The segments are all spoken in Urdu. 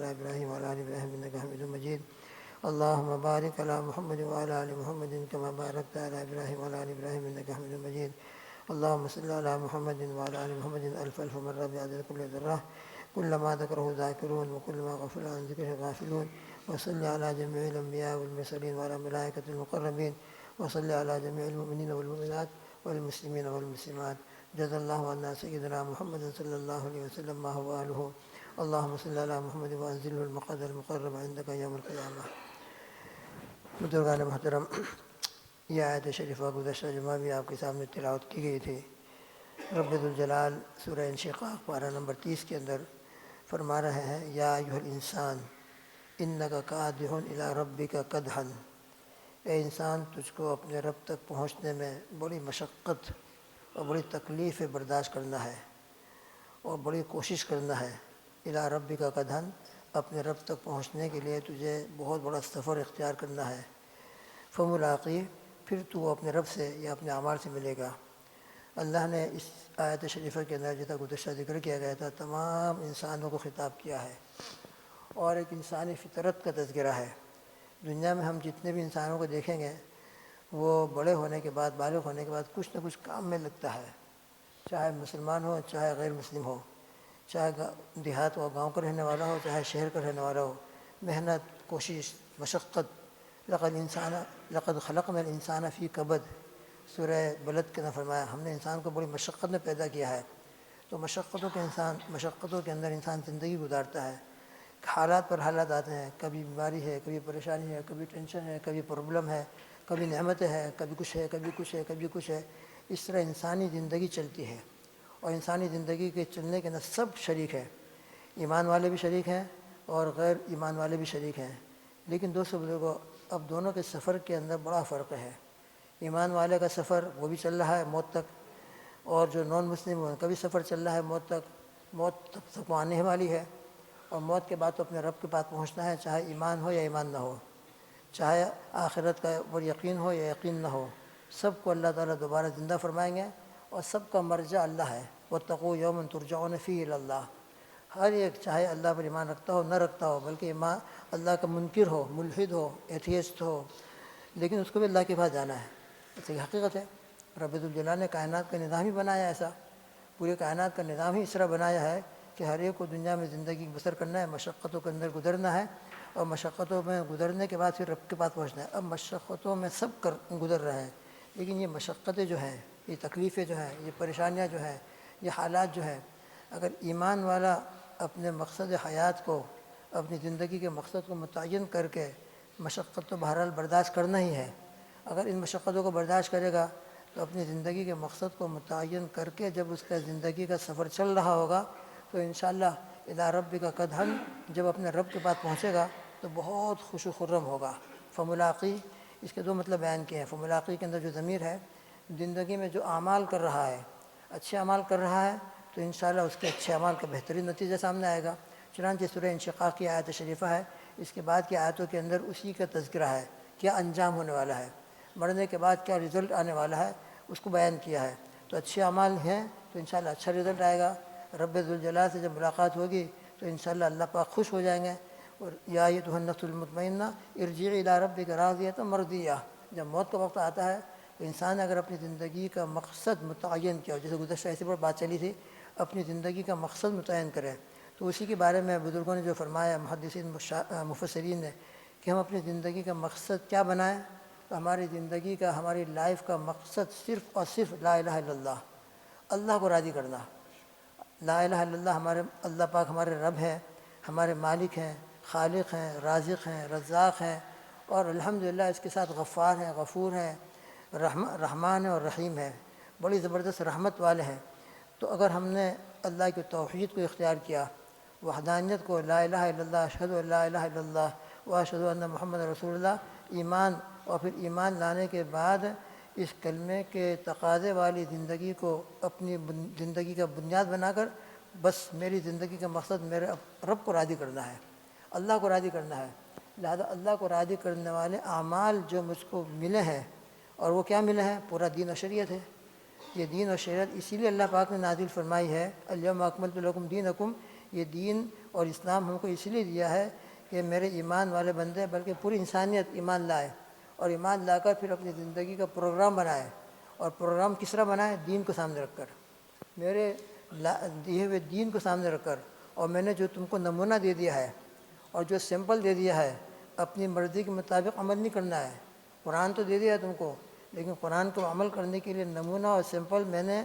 على إبراهيم وعلى آل إبراهيم إنك حميد مجيد. اللهم بارك على محمد وعلى آل محمد كما باركت على إبراهيم وعلى آل إبراهيم إنك حميد مجيد. اللهم صل على محمد وعلى آل محمد ألف ألف مرة بعدد كل ذرة، كل ما ذكره ذاكرون وكل ما غفل عن ذكره غافلون. وصل على جميع الأنبياء والمرسلين وعلى ملائكة المقربين، وصل على جميع المؤمنين والمؤمنات والمسلمين والمسلمات. جزا الله عنا سيدنا محمد صلی اللہ علیہ وسلم ما هو آلہ. اللهم صل على محمد وانزله المقعد المقرب عندك يوم القیامہ. بزرگان محترم، یہ آیت شریفہ گزشتہ جمعہ بھی آپ کے سامنے تلاوت کی گئی تھی. رب ذوالجلال سورہ انشقاق پارہ نمبر 30 کے اندر فرما رہے ہیں، یا ایھا الانسان انک کادح الی ربک کدحا. اے انسان، تجھ کو اپنے رب تک پہنچنے میں بڑی مشقت اور بڑی تکلیف برداشت کرنا ہے اور بڑی کوشش کرنا ہے. الی ربک کدحا، اپنے رب تک پہنچنے کے لیے تجھے بہت بڑا سفر اختیار کرنا ہے. فملاقی، پھر تو اپنے رب سے یا اپنے اعمال سے ملے گا. اللہ نے اس آیت شریفہ کے اندر جیسا گزشتہ ذکر کیا گیا تھا، تمام انسانوں کو خطاب کیا ہے اور ایک انسانی فطرت کا تذکرہ ہے. دنیا میں ہم جتنے بھی انسانوں کو دیکھیں گے، وہ بڑے ہونے کے بعد، بالغ ہونے کے بعد کچھ نہ کچھ کام میں لگتا ہے، چاہے مسلمان ہو چاہے غیر مسلم ہو، چاہے دیہات و گاؤں کا رہنے والا ہو چاہے شہر کا رہنے والا ہو. محنت، کوشش، مشقت. لقد خلقنا الانسان فی کبد، سورہ بلد کے اندر فرمایا ہم نے انسان کو بڑی مشقت میں پیدا کیا ہے. تو مشقتوں کے اندر انسان زندگی گزارتا ہے. حالات پر حالات آتے ہیں، کبھی بیماری ہے، کبھی پریشانی ہے، کبھی ٹینشن ہے، کبھی پرابلم ہے، کبھی نعمتیں ہے، کبھی کچھ ہے، کبھی کچھ ہے، کبھی کچھ ہے. اس طرح انسانی زندگی چلتی ہے اور انسانی زندگی کے چلنے کے اندر سب شریک ہیں. ایمان والے بھی شریک ہیں اور غیر ایمان والے بھی شریک ہیں. لیکن دوستو بزرگوں، اب دونوں کے سفر کے اندر بڑا فرق ہے. ایمان والے کا سفر وہ بھی چل رہا ہے موت تک، اور جو نان مسلم ہیں ان کا بھی سفر چل رہا ہے موت تک. موت تب تک آنے والی ہے اور موت کے بعد تو اپنے رب کے پاس پہنچنا ہے، چاہے ایمان ہو یا ایمان نہ ہو، چاہے آخرت کا اوپر یقین ہو یا یقین نہ ہو. سب کو اللہ تعالیٰ دوبارہ زندہ فرمائیں گے اور سب کا مرجع اللہ ہے. واتقوا یوما ترجعون فیہ الی اللہ. ہر ایک چاہے اللہ پر ایمان رکھتا ہو نہ رکھتا ہو، بلکہ ایمان اللہ کا منکر ہو، ملحد ہو، ایتھیسٹ ہو، لیکن اس کو بھی اللہ کے پاس جانا ہے. ایسی حقیقت ہے. رب ذوالجلال نے کائنات کا نظام ہی بنایا ایسا، پورے کائنات کا نظام ہی اس طرح بنایا ہے کہ ہر ایک کو دنیا میں زندگی بسر کرنا ہے، مشقتوں کے اندر گزرنا ہے اور مشقتوں میں گزرنے کے بعد پھر رب کے پاس پہنچنا ہے. اب مشقتوں میں سب گزر رہے ہیں، لیکن یہ مشقتیں جو ہیں، یہ تکلیفیں جو ہیں، یہ پریشانیاں جو ہیں، یہ حالات جو ہیں، اگر ایمان والا اپنے مقصد حیات کو، اپنی زندگی کے مقصد کو متعین کر کے، مشقت تو بہرحال برداشت کرنا ہی ہے، اگر ان مشقتوں کو برداشت کرے گا تو اپنی زندگی کے مقصد کو متعین کر کے جب اس کا زندگی کا سفر چل رہا ہوگا تو انشاءاللہ الی ربک کدحا، جب اپنے رب کے پاس پہنچے گا تو بہت خوش و خرم ہوگا. فملاقی، اس کے دو مطلب بیان کیے ہیں. فملاقی کے اندر جو ضمیر ہے، زندگی میں جو اعمال کر رہا ہے، اچھے اعمال کر رہا ہے تو انشاءاللہ اس کے اچھے اعمال کا بہترین نتیجہ سامنے آئے گا. چنانچہ سورہ انشقاق کی آیت شریفہ ہے، اس کے بعد کی آیتوں کے اندر اسی کا تذکرہ ہے، کیا انجام ہونے والا ہے، مرنے کے بعد کیا رزلٹ آنے والا ہے، اس کو بیان کیا ہے. تو اچھے اعمال ہیں تو انشاءاللہ اچھا رزلٹ آئے گا. رب ذوالجلال سے جب ملاقات ہوگی تو انشاءاللہ اللہ پاک خوش ہو جائیں گے. اور یا ایھا النفس المطمئنہ ارجعی الی ربک راضیۃ مرضیہ. جب موت کا وقت آتا ہے تو انسان اگر اپنی زندگی کا مقصد متعین کیا ہو، جیسے گزشتہ ایسی پر بات چلی تھی، اپنی زندگی کا مقصد متعین کرے، تو اسی کے بارے میں بزرگوں نے جو فرمایا، محدثین مفسرین نے، کہ ہم اپنی زندگی کا مقصد کیا بنائیں. تو ہماری زندگی کا، ہماری لائف کا مقصد صرف اور صرف لا الہ الا اللہ، اللہ کو راضی کرنا. لا الہ الا اللہ، ہمارے اللہ پاک ہمارے رب ہیں، ہمارے مالک ہیں، خالق ہیں، رازق ہیں، رزاق ہیں، اور الحمدللہ اس کے ساتھ غفار ہیں، غفور ہیں، رحمان ہیں اور رحیم ہیں، بڑی زبردست رحمت والے ہیں. تو اگر ہم نے اللہ کی توحید کو اختیار کیا، وحدانیت کو، لا الہ الا اللہ، اشہد ان لا الہ الا اللہ واشہد ان محمد رسول اللہ، ایمان، اور پھر ایمان لانے کے بعد اس کلمے کے تقاضے والی زندگی کو اپنی زندگی کا بنیاد بنا کر، بس میری زندگی کا مقصد میرے رب کو راضی کرنا ہے، اللہ کو راضی کرنا ہے. لہذا اللہ کو راضی کرنے والے اعمال جو مجھ کو ملے ہیں، اور وہ کیا ملے ہیں؟ پورا دین و شریعت ہے. یہ دین و شریعت اسی لیے اللہ پاک نے نازل فرمائی ہے، الیوم اکملت لکم دینکم. یہ دین اور اسلام ہم کو اس لیے دیا ہے کہ میرے ایمان والے بندے بلکہ پوری انسانیت ایمان لائے اور ایمان لا کر پھر اپنی زندگی کا پروگرام بنائے. اور پروگرام کس طرح بنائے؟ دین کو سامنے رکھ کر، میرے دیے ہوئے دین کو سامنے رکھ کر. اور میں نے جو تم کو نمونہ دے دیا ہے اور جو سیمپل دے دیا ہے، اپنی مرضی کے مطابق عمل نہیں کرنا ہے. قرآن تو دے دیا ہے تم کو، لیکن قرآن کو عمل کرنے کے لیے نمونہ اور سیمپل میں نے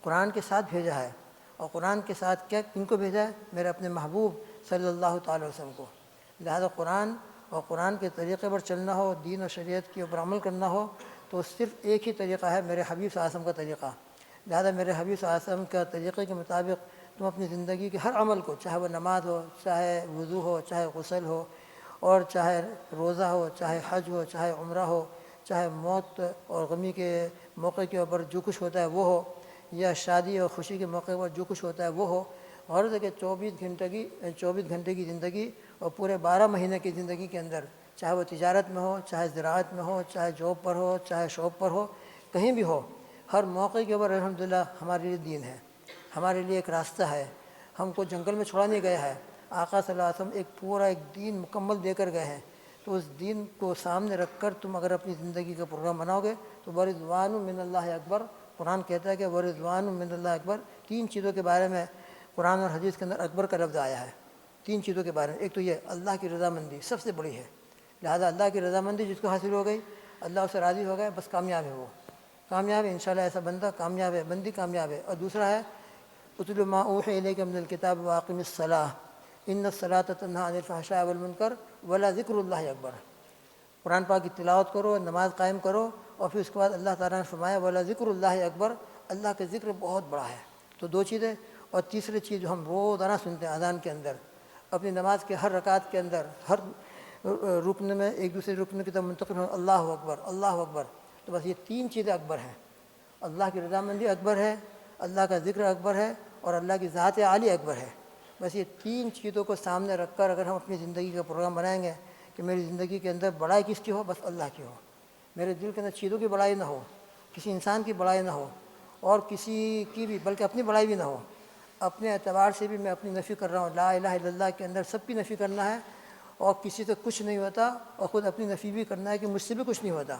قرآن کے ساتھ بھیجا ہے. اور قرآن کے ساتھ کیا کن کو بھیجا ہے؟ میرے اپنے محبوب صلی اللہ تعالی وسلم کو. لہذا قرآن اور قرآن کے طریقے پر چلنا ہو، دین و شریعت کے اوپر عمل کرنا ہو، تو صرف ایک ہی طریقہ ہے، میرے حبیب صلی اللہ علیہ وسلم کا طریقہ. لہذا میرے حبیب صلی اللہ علیہ وسلم کا طریقے کے مطابق تم اپنی زندگی کے ہر عمل کو، چاہے وہ نماز ہو، چاہے وضو ہو، چاہے غسل ہو، اور چاہے روزہ ہو، چاہے حج ہو، چاہے عمرہ ہو، چاہے موت اور غمی کے موقع کے اوپر جو کچھ ہوتا ہے وہ ہو، یا شادی اور خوشی کے موقع پر جو کچھ ہوتا ہے وہ ہو. غرض ہے کہ 24 گھنٹے کی زندگی اور پورے 12 مہینے کی زندگی کے اندر، چاہے وہ تجارت میں ہو، چاہے زراعت میں ہو، چاہے جاب پر ہو، چاہے شاپ پر ہو، کہیں بھی ہو، ہر موقع کے اوپر الحمدللہ ہمارے لیے دین ہے، ہمارے لیے ایک راستہ ہے. ہم کو جنگل میں چھوڑا نہیں گیا ہے. آقا صلی اللہ علیہ وسلم ایک دین مکمل دے کر گئے ہیں. تو اس دین کو سامنے رکھ کر تم اگر اپنی زندگی کا پروگرام بناؤ گے تو ورضوان من اللہ اکبر. قرآن کہتا ہے کہ ورضوان من اللہ اکبر. 3 چیزوں کے بارے میں قرآن اور حدیث کے اندر اکبر کا لفظ آیا ہے. 3 چیزوں کے بارے میں. ایک تو یہ اللہ کی رضامندی سب سے بڑی ہے. لہذا اللہ کی رضامندی جس کو حاصل ہو گئی، اللہ اس سے راضی ہو گیا، بس کامیاب ہے. وہ کامیاب ہے انشاءاللہ. ایسا بندہ کامیاب ہے، بندی کامیاب ہے. اور دوسرا ہے اتل ما اوحی الیک من الکتاب واقم الصلاۃ ان الصلاۃ تنہی عن الفحشاء والمنکر ولذکر اللہ اکبر. قرآن پاک کی تلاوت کرو، نماز قائم کرو، اور پھر اس کے بعد اللہ تعالیٰ نے فرمایا ولذکر اللہ اکبر. اللہ کا ذکر بہت بڑا ہے. تو 2 چیزیں. اور تیسری چیز جو ہم روزانہ سنتے ہیں اذان کے اندر، اپنی نماز کے ہر رکعت کے اندر، ہر رکن میں ایک دوسرے رکن کی طرف منتقل ہو، اللہ اکبر اللہ اکبر. تو بس یہ 3 چیزیں اکبر ہیں. اللہ کی رضامندی اکبر ہے، اللہ کا ذکر اکبر ہے، اور اللہ کی ذات عالی اکبر ہے. بس یہ 3 چیزوں کو سامنے رکھ کر اگر ہم اپنی زندگی کا پروگرام بنائیں گے کہ میری زندگی کے اندر بڑائی کس کی ہو؟ بس اللہ کی ہو. میرے دل کے اندر چیزوں کی بڑائی نہ ہو، کسی انسان کی بڑائی نہ ہو، اور کسی کی بھی، بلکہ اپنی بڑائی بھی نہ ہو. اپنے اعتبار سے بھی میں اپنی نفی کر رہا ہوں. لا الہ الا اللہ کے اندر سب کی نفی کرنا ہے، اور کسی سے کچھ نہیں ہوتا، اور خود اپنی نفی بھی کرنا ہے کہ مجھ سے بھی کچھ نہیں ہوتا.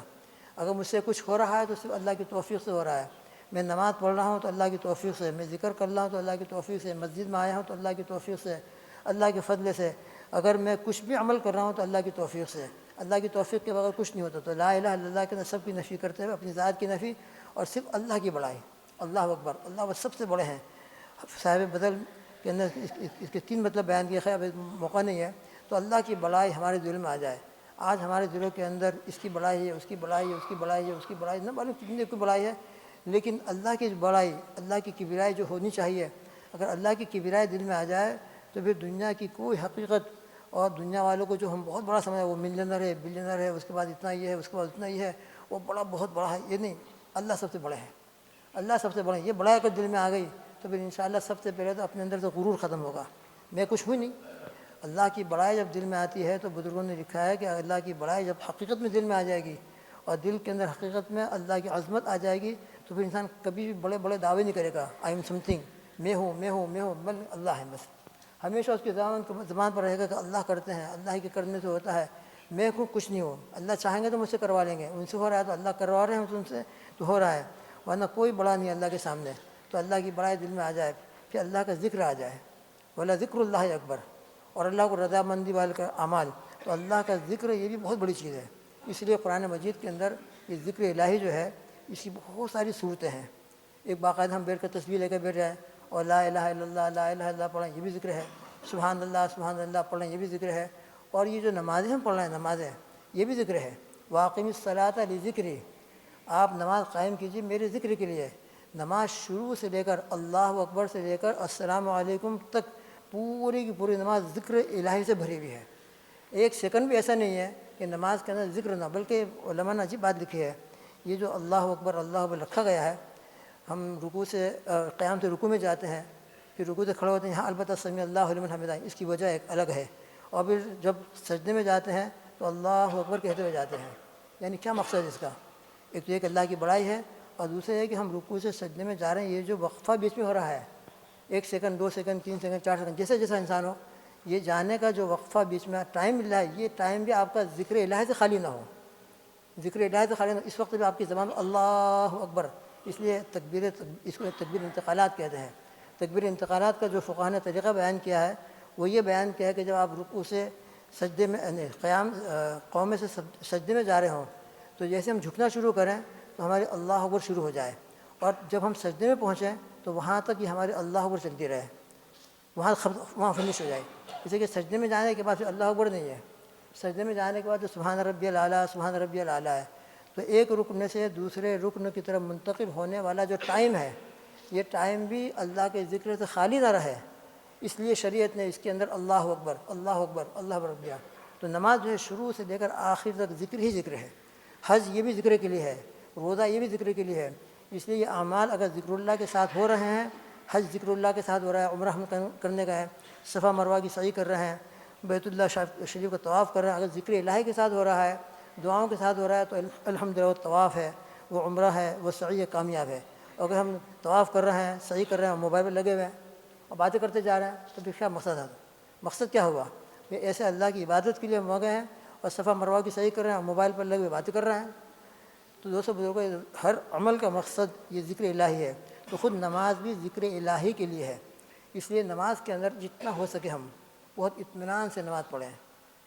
اگر مجھ سے کچھ ہو رہا ہے تو صرف اللہ کی توفیق سے ہو رہا ہے. میں نماز پڑھ رہا ہوں تو اللہ کی توفیق سے، میں ذکر کر رہا ہوں تو اللہ کی توفیق سے، مسجد میں آیا ہوں تو اللہ کی توفیق سے، اللہ کے فضل سے. اگر میں کچھ بھی عمل کر رہا ہوں تو اللہ کی توفیق سے. اللہ کی توفیق کے بغیر کچھ نہیں ہوتا. تو لا الہ الا اللہ کے اندر سب کی نفی کرتے ہوئے اپنی ذات کی نفی، اور صرف اللہ کی بڑائی. اللہ اکبر. اللہ وہ سب سے بڑے ہیں. صاحب بدل کے اندر اس کے 3 مطلب بیان کیے. خیر موقع نہیں ہے. تو اللہ کی بڑائی ہمارے دل میں آ جائے. آج ہمارے دلوں کے اندر اس کی بڑائی ہے، اس کی بڑائی ہے، اس کی بڑائی ہے، اس کی بڑائی، نہ معلوم کتنی کی بڑائی ہے، لیکن اللہ کی بڑائی، اللہ کی کبریائی جو ہونی چاہیے، اگر اللہ کی کبریائی دل میں آ جائے تو پھر دنیا کی کوئی حقیقت، اور دنیا والوں کو جو ہم بہت بڑا سمجھیں، وہ ملینر ہے، بلینر ہے، اس کے بعد اتنا یہ ہے، اس کے بعد اتنا یہ ہے، وہ بڑا بہت بڑا ہے، یہ نہیں. اللہ سب سے بڑے ہیں. اللہ سب سے بڑے ہیں. یہ بڑائی اگر دل میں آ گئی تو پھر انشاءاللہ سب سے پہلے تو اپنے اندر سے غرور ختم ہوگا. میں کچھ ہوئی نہیں. اللہ کی بڑائی جب دل میں آتی ہے تو بزرگوں نے لکھا ہے کہ اللہ کی بڑائی جب حقیقت میں دل میں آ جائے گی، اور دل کے اندر حقیقت میں اللہ کی عظمت آ جائے گی، تو پھر انسان کبھی بھی بڑے بڑے دعوے نہیں کرے گا. آئی ایم سم تھنگ، میں ہوں میں ہوں میں ہوں، بل اللہ ہے بس. ہمیشہ اس کی زبان پر رہے گا کہ اللہ کرتے ہیں، اللہ کے کرنے سے ہوتا ہے، میں کچھ نہیں ہوں. اللہ چاہیں گے تو مجھ سے کروا لیں گے. ان سے ہو رہا ہے تو اللہ کروا رہے ہیں ان سے تو ہو رہا ہے، ورنہ کوئی بڑا نہیں اللہ کے سامنے. تو اللہ کی بڑائی دل میں آ جائے، پھر اللہ کا ذکر آ جائے. ولا ذکر اللہ اکبر. اور اللہ کو رضامندی والے کا اعمال. تو اللہ کا ذکر یہ بھی بہت بڑی چیز ہے. اس لیے قرآن مجید کے اندر یہ ذکر الہی جو ہے، اس کی بہت ساری صورتیں ہیں. ایک باقاعدہ ہم بیٹھ کر تسبیح لے کر بیٹھ جائیں اور لا الہ الا اللہ لا الہ الا اللہ پڑھیں، یہ بھی ذکر ہے. سبحان اللہ پڑھیں، یہ بھی ذکر ہے. اور یہ جو نمازیں ہم پڑھ رہے ہیں، نمازیں، یہ بھی ذکر ہے. واقم الصلاۃ لذکری. آپ نماز قائم کیجیے میرے ذکر کے لیے. نماز شروع سے لے کر اللہ اکبر سے لے کر السلام علیکم تک پوری کی پوری نماز ذکر الہی سے بھری ہوئی ہے. ایک سیکنڈ بھی ایسا نہیں ہے کہ نماز کے اندر ذکر نہ، بلکہ علماء نے عجیب بات لکھی ہے. یہ جو اللہ اکبر رکھا گیا ہے، ہم رکوع سے قیام سے رکوع میں جاتے ہیں، پھر رکوع سے کھڑے ہوتے ہیں، یہاں البتہ سمیع اللہ لمن حمدہ، اس کی وجہ ایک الگ ہے. اور پھر جب سجدے میں جاتے ہیں تو اللہ اکبر کہتے ہوئے جاتے ہیں. یعنی کیا مقصد ہے اس کا؟ ایک تو یہ کہ اللہ کی بڑائی ہے، اور دوسرا یہ کہ ہم رکوع سے سجدے میں جا رہے ہیں، یہ جو وقفہ بیچ میں ہو رہا ہے، 1 سیکنڈ 2 سیکنڈ 3 سیکنڈ 4 سیکنڈ جیسا جیسا انسان ہو، یہ جاننے کا جو وقفہ بیچ میں ٹائم مل رہا ہے، یہ ٹائم بھی آپ کا ذکر الہی سے خالی نہ ہو، ذکر الہی سے خالی نہ ہو۔ اس وقت بھی آپ کی زبان میں اللہ اکبر، اس لیے اس کو تکبیر انتقالات کہتے ہیں۔ تکبیر انتقالات کا جو فقہاء نے طریقہ بیان کیا ہے وہ یہ بیان کیا ہے کہ جب آپ رکوع سے سجدے میں قوم سے سجدے میں جا رہے ہوں تو جیسے ہم جھکنا شروع کریں تو ہماری اللہ اکبر شروع ہو جائے، اور جب ہم سجدے میں پہنچیں تو وہاں تک یہ ہماری اللہ اکبر چلتی رہے، وہاں فنش ہو جائے۔ جیسے کہ سجدے میں جانے کے بعد پھر اللہ اکبر نہیں ہے، سجدے میں جانے کے بعد تو سبحان ربی الاعلیٰ سبحان ربی الاعلیٰ ہے۔ تو ایک رکن سے دوسرے رکن کی طرف منتقل ہونے والا جو ٹائم ہے، یہ ٹائم بھی اللہ کے ذکر سے خالی نہ رہے، اس لیے شریعت نے اس کے اندر اللہ اکبر اللہ اکبر اللہ اکبر دیا۔ تو نماز جو ہے شروع سے لے کر آخر تک ذکر ہی ذکر ہے۔ حج یہ بھی ذکر کے لیے ہے، روزہ یہ بھی ذکر کے لیے ہے، اس لیے یہ اعمال اگر ذکر اللہ کے ساتھ ہو رہے ہیں، حج ذکر اللہ کے ساتھ ہو رہا ہے، عمرہ ہم کرنے کا ہے، صفا مروہ کی سعی کر رہے ہیں، بیت اللہ شریف کا طواف کر رہے ہیں، اگر ذکر الہی کے ساتھ ہو رہا ہے، دعاؤں کے ساتھ ہو رہا ہے تو الحمدللہ وہ طواف ہے، وہ عمرہ ہے، وہ سعی کامیاب ہے۔ اگر ہم طواف کر رہے ہیں، سعی کر رہے ہیں، موبائل پہ لگے ہوئے ہیں اور باتیں کرتے جا رہے ہیں تو پھر کیا مقصد ہے؟ مقصد کیا ہوا؟ یہ ایسے اللہ کی عبادت کے لیے ہم گئے ہیں اور صفا مروہ کی سعی کر رہے ہیں، موبائل پر لگے ہوئے باتیں کر رہے ہیں۔ تو دوستو بزرگوں، ہر عمل کا مقصد یہ ذکر الہی ہے، تو خود نماز بھی ذکر الہی کے لیے ہے۔ اس لیے نماز کے اندر جتنا ہو سکے ہم بہت اطمینان سے نماز پڑھیں،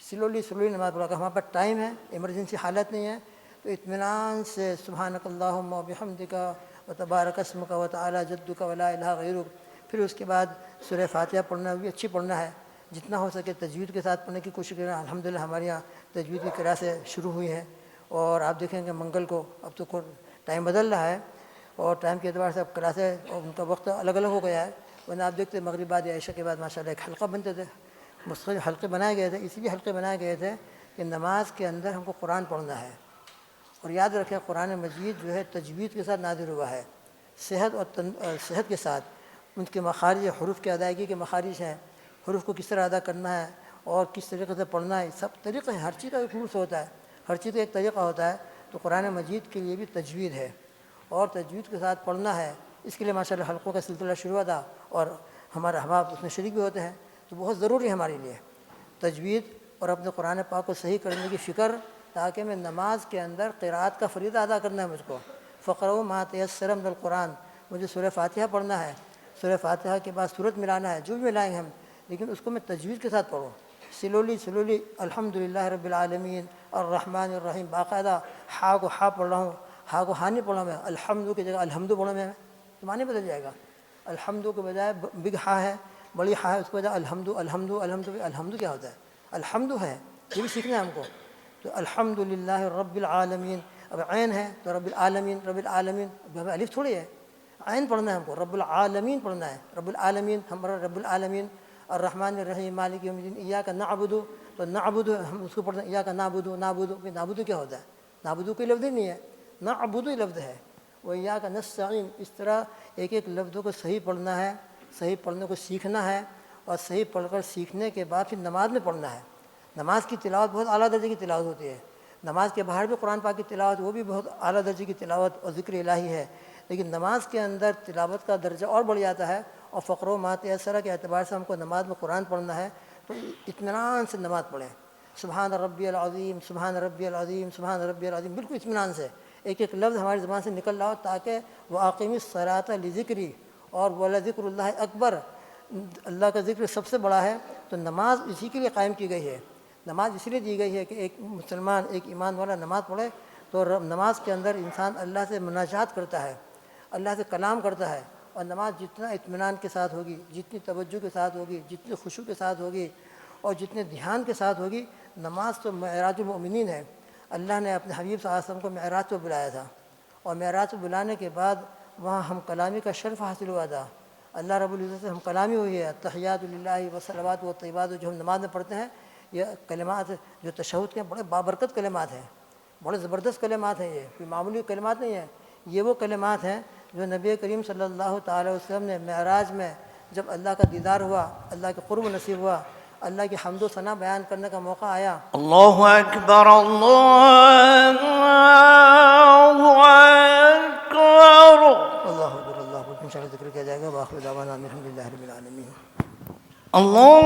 سلولی نماز پڑھیں۔ اگر ہمارے پاس ٹائم ہے، ایمرجنسی حالت نہیں ہے، تو اطمینان سے سبحانک اللہم و بحمدک و تبارک اسمک و تعالی جدک و لا الہ غیرک، پھر اس کے بعد سورہ فاتحہ پڑھنا بھی اچھی پڑھنا ہے، جتنا ہو سکے تجوید کے ساتھ پڑھنے کی کوشش کریں۔ الحمدللہ ہمارے یہاں تجوید کی کلاسیں شروع ہوئی ہیں، اور آپ دیکھیں گے منگل کو، اب تو ٹائم بدل رہا ہے اور ٹائم کے اعتبار سے اب کلاسیں اور ان کا وقت الگ الگ ہو گیا ہے، ورنہ آپ دیکھتے مغرب بعد یا عشاء کے بعد ماشاءاللہ ایک حلقہ بنتے تھے، مختلف حلقے بنائے گئے تھے۔ اسی لیے حلقے بنائے گئے تھے کہ نماز کے اندر ہم کو قرآن پڑھنا ہے، اور یاد رکھیں قرآن مجید جو ہے تجوید کے ساتھ نازل ہوا ہے، صحت کے ساتھ، ان کے مخارج، حروف کی ادائیگی کے مخارج ہیں، حروف کو کس طرح ادا کرنا ہے اور کس طریقے سے پڑھنا ہے، سب طریقے ہیں، ہر چیز کا ایک رولس ہوتا ہے، ہر چیز کا ایک طریقہ ہوتا ہے۔ تو قرآن مجید کے لیے بھی تجوید ہے اور تجوید کے ساتھ پڑھنا ہے، اس کے لیے ماشاءاللہ حلقوں کا سلسلہ شروع ہوا تھا، اور ہمارے احباب اس میں شریک بھی ہوتے ہیں۔ تو بہت ضروری ہے ہمارے لیے تجوید اور اپنے قرآن پاک کو صحیح کرنے کی فکر، تاکہ میں نماز کے اندر قرأت کا فریضہ ادا کرنا ہے مجھ کو۔ فقرؤ ما تیسر من القرآن، مجھے سورہ فاتحہ پڑھنا ہے، سورہ فاتحہ کے بعد سورت ملانا ہے، جو بھی ملائیں گے ہم، لیکن اس کو میں تجوید کے ساتھ پڑھوں، سلولی الحمدللہ رب العالمین الرحمن الرحیم، باقاعدہ ہا کو ہا پڑھ رہا ہوں، ہا کو ہا نہیں پڑھ رہا میں، الحمد کی جگہ الحمد پڑھا میں، تو معنی بدل جائے گا۔ الحمد کے بجائے بگ ہا ہے، بڑی ہا ہے، اس کے بجائے الحمد کیا ہوتا ہے؟ الحمد ہے، یہ بھی سیکھنا ہے ہم کو۔ تو الحمدللہ رب العالمین، اب عین ہے تو رب العالمین، اب ہمیں الف تھوڑی ہے، عین پڑھنا ہے ہم کو، رب العالمین پڑھنا ہے، رب العالمین، ہمارا رب العالمین الرحمن الرحیم مالک یوم الدین ایاک نعبد، تو نعبد ہم اس کو پڑھتے ہیں، ایاک نعبد، نعبد کیا ہوتا ہے؟ نعبد کوئی لفظ ہی نہیں ہے، نعبد ہی لفظ ہے، وہ ایاک نستعین۔ اس طرح ایک ایک لفظوں کو صحیح پڑھنا ہے، صحیح پڑھنے کو سیکھنا ہے، اور صحیح پڑھ کر سیکھنے کے بعد پھر نماز میں پڑھنا ہے۔ نماز کی تلاوت بہت اعلیٰ درجے کی تلاوت ہوتی ہے، نماز کے باہر بھی قرآن پاک کی تلاوت، وہ بھی بہت اعلیٰ درجے کی تلاوت اور ذکر الہی ہے، لیکن نماز کے اندر تلاوت کا درجہ اور بڑھ جاتا ہے۔ اور فقرؤ ما تیسر کے اعتبار سے ہم کو نماز میں قرآن پڑھنا ہے، تو اطمینان سے نماز پڑھیں، سبحان ربی العظیم سبحان ربی العظیم سبحان ربی العظیم، بالکل اطمینان سے ایک ایک لفظ ہماری زبان سے نکل رہا ہو، تاکہ وَأَقِمِ الصَّلَاةَ لِذِكْرِي، اور وَلَذِكْرُ اللَّهِ اکبر، اللہ کا ذکر سب سے بڑا ہے۔ تو نماز اسی کے لیے قائم کی گئی ہے، نماز اس لیے دی گئی ہے کہ ایک مسلمان، ایک ایمان والا نماز پڑھے تو نماز کے اندر انسان اللہ سے مناجات کرتا ہے، اللہ سے کلام کرتا ہے، اور نماز جتنا اطمینان کے ساتھ ہوگی، جتنی توجہ کے ساتھ ہوگی، جتنی خشوع کے ساتھ ہوگی، اور جتنے دھیان کے ساتھ ہوگی، نماز تو معراج المؤمنین ہے۔ اللہ نے اپنے حبیب صلی اللہ علیہ وسلم کو معراج پہ بلایا تھا، اور معراج پہ بلانے کے بعد وہاں ہم کلامی کا شرف حاصل ہوا تھا، اللہ رب العزت سے ہم کلامی ہوئی ہے، التحیات للہ والصلوات والطیبات، جو ہم نماز میں پڑھتے ہیں، یہ کلمات جو تشہد کے بڑے بابرکت کلمات ہیں، بڑے زبردست کلمات ہیں، یہ کوئی معمولی کلمات نہیں ہیں، یہ وہ کلمات ہیں جو نبی کریم صلی اللہ تعالی وسلم نے معراج میں جب اللہ کا دیدار ہوا، اللہ کے قرب نصیب ہوا، اللہ کی حمد و ثنا بیان کرنے کا موقع آیا۔ اللہ اکبر اللہ اکبر، اللہ اکبر، اللہ اکبر، انشاءاللہ ذکر کیا جائے گا. وآخر دعوانا الحمدللہ رب العالمین. الله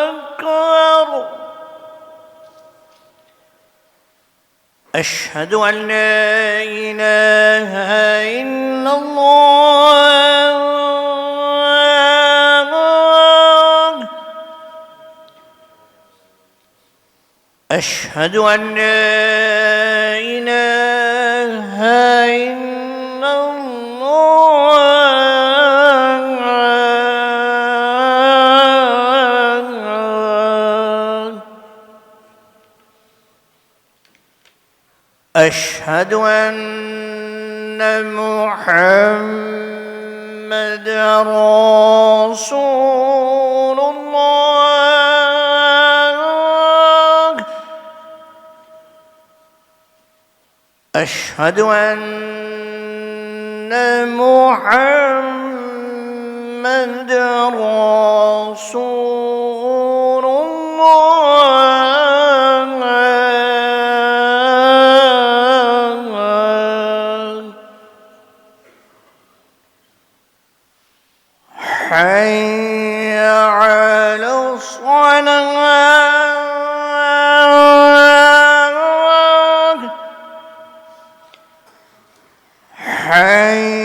أكبر أشهد أن لا إله إلا الله أشهد أن لا إله إلا الله أشهد أن محمدًا رسول الله أشهد أن محمدًا رسول الله حي على الصلاة حي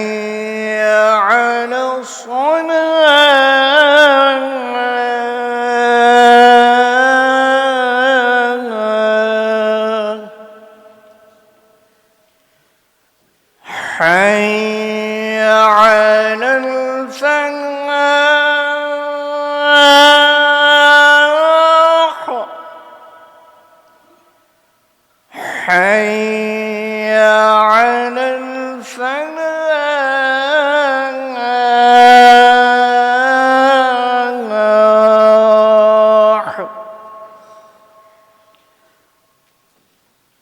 على الصلاة حي على الفلاح حي على الفلاح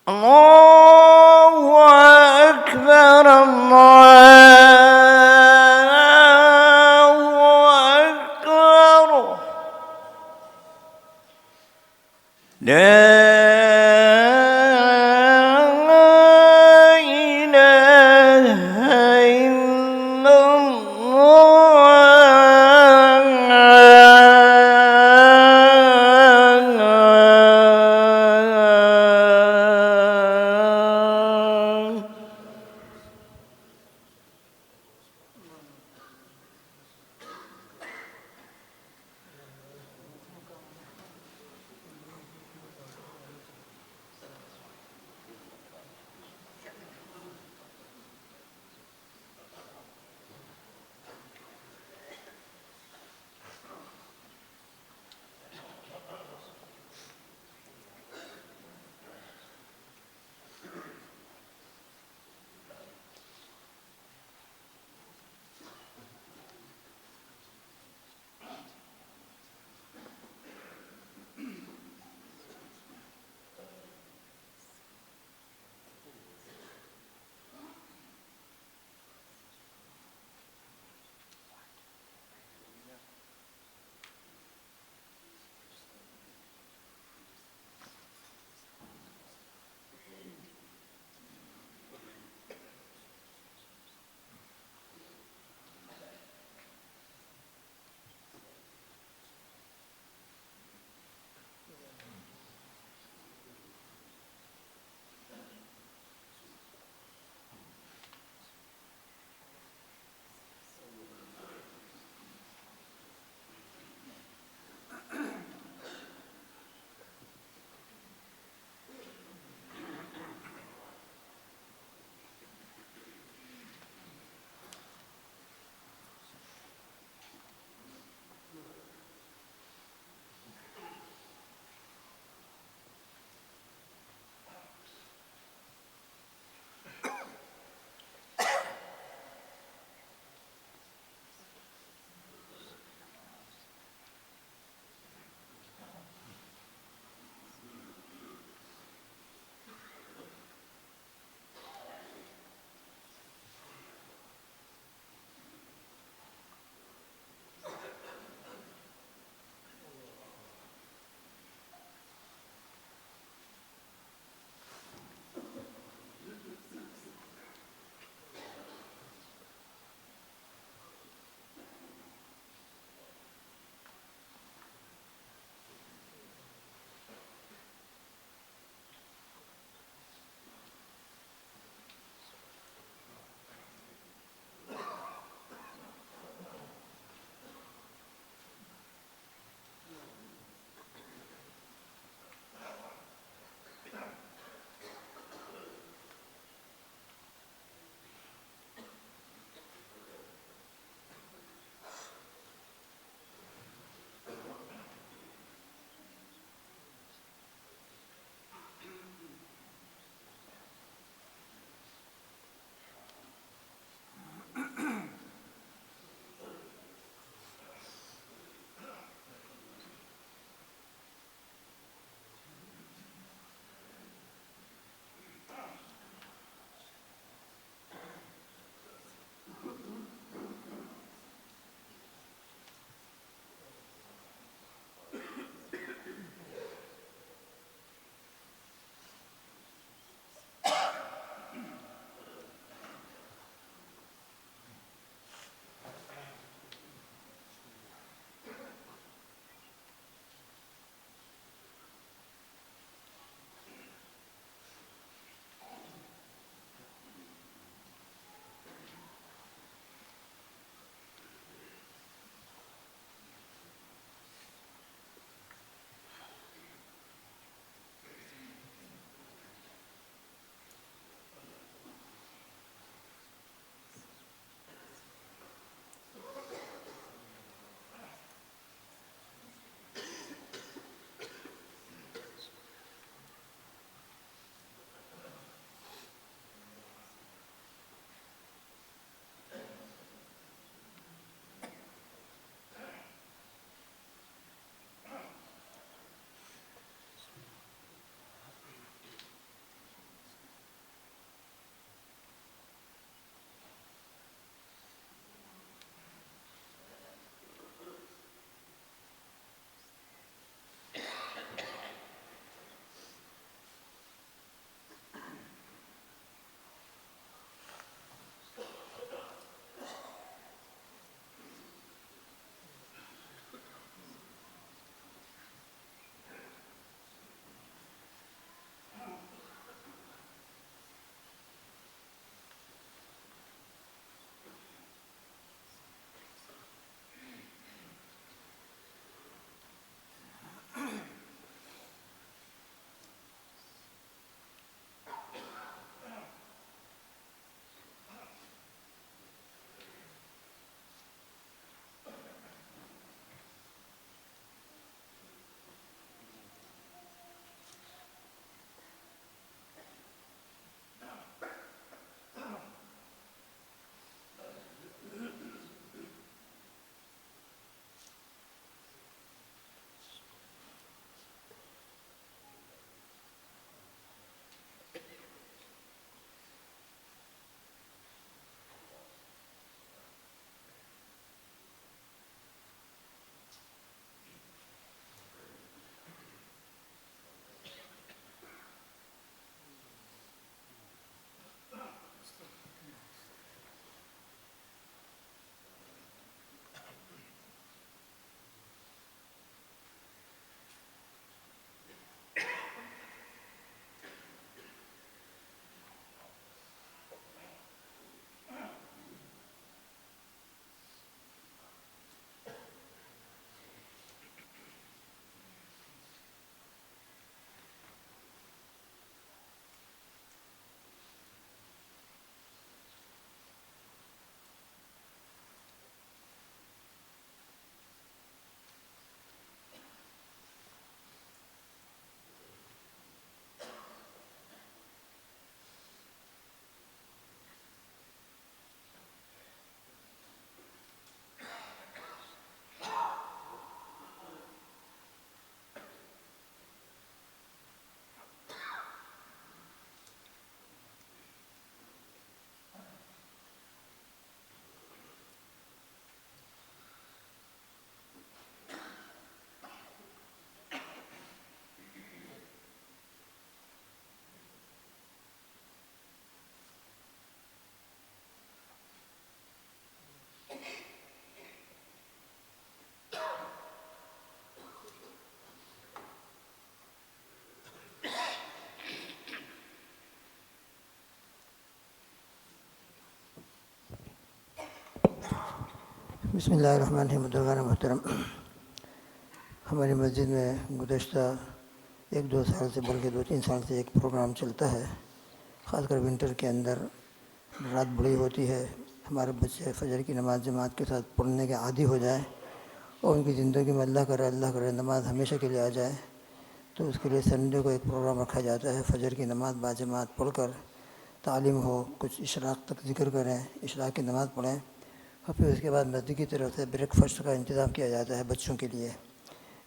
الله أكبر الله أكبر لا إله إلا الله بسم اللہ الرحمن الرحیم. بزرگان محترم، ہماری مسجد میں گزشتہ 1-2 سال سے بلکہ 2-3 سال سے ایک پروگرام چلتا ہے. خاص کر ونٹر کے اندر رات بڑی ہوتی ہے، ہمارے بچے فجر کی نماز جماعت کے ساتھ پڑھنے کے عادی ہو جائیں اور ان کی زندگی میں اللہ کرے نماز ہمیشہ کے لیے آ جائے. تو اس کے لیے سنڈے کو ایک پروگرام رکھا جاتا ہے. فجر کی نماز باجماعت پڑھ کر تعلیم ہو، کچھ اشراق تک ذکر کریں، اشراق کی نماز پڑھیں، اور پھر اس کے بعد مسجد کی طرف سے بریک فاسٹ کا انتظام کیا جاتا ہے بچوں کے لیے.